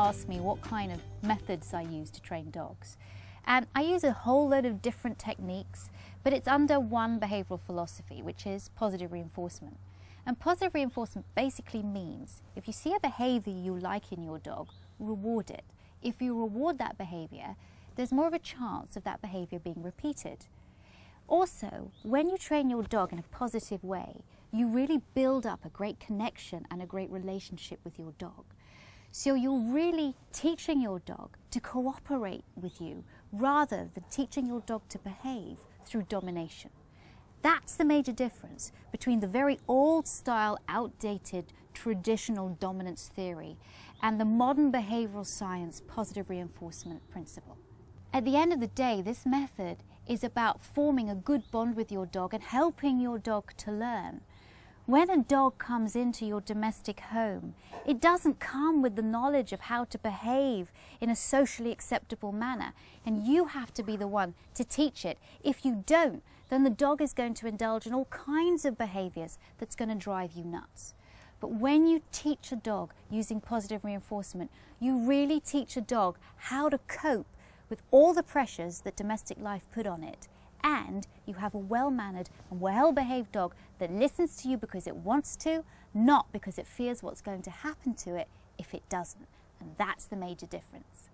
ask me what kind of methods I use to train dogs. And I use a whole load of different techniques, but it's under one behavioural philosophy, which is positive reinforcement. And positive reinforcement basically means if you see a behaviour you like in your dog, reward it. If you reward that behaviour, there's more of a chance of that behaviour being repeated. Also, when you train your dog in a positive way, you really build up a great connection and a great relationship with your dog. So you're really teaching your dog to cooperate with you rather than teaching your dog to behave through domination. That's the major difference between the very old style, outdated, traditional dominance theory and the modern behavioral science positive reinforcement principle. At the end of the day, this method is about forming a good bond with your dog and helping your dog to learn. When a dog comes into your domestic home, it doesn't come with the knowledge of how to behave in a socially acceptable manner, and you have to be the one to teach it. If you don't, then the dog is going to indulge in all kinds of behaviors that's going to drive you nuts. But when you teach a dog using positive reinforcement, you really teach a dog how to cope with all the pressures that domestic life put on it. And you have a well-mannered and well-behaved dog that listens to you because it wants to, not because it fears what's going to happen to it if it doesn't. And that's the major difference.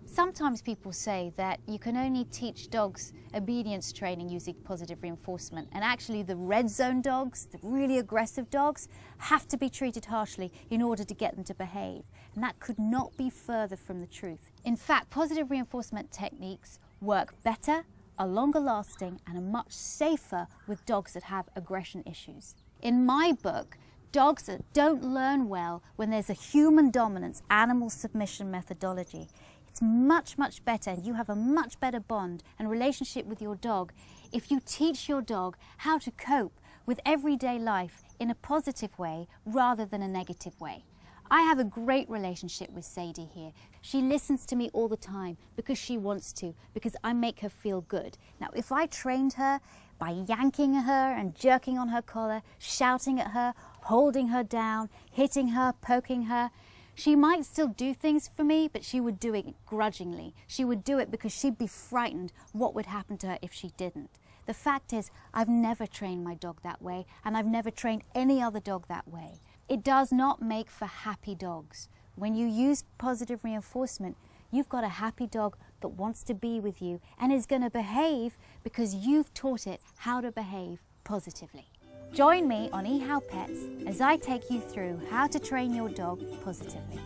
Sometimes people say that you can only teach dogs obedience training using positive reinforcement, and actually the red zone dogs, the really aggressive dogs, have to be treated harshly in order to get them to behave. And that could not be further from the truth. In fact, positive reinforcement techniques work better, are longer lasting, and are much safer with dogs that have aggression issues. In my book, dogs that don't learn well when there's a human dominance, animal submission methodology, it's much, much better, and you have a much better bond and relationship with your dog if you teach your dog how to cope with everyday life in a positive way rather than a negative way. I have a great relationship with Sadie here. She listens to me all the time because she wants to, because I make her feel good. Now, if I trained her by yanking her and jerking on her collar, shouting at her, holding her down, hitting her, poking her, she might still do things for me, but she would do it grudgingly. She would do it because she'd be frightened what would happen to her if she didn't. The fact is, I've never trained my dog that way, and I've never trained any other dog that way. It does not make for happy dogs. When you use positive reinforcement, you've got a happy dog that wants to be with you and is going to behave because you've taught it how to behave positively. Join me on How Pets as I take you through how to train your dog positively.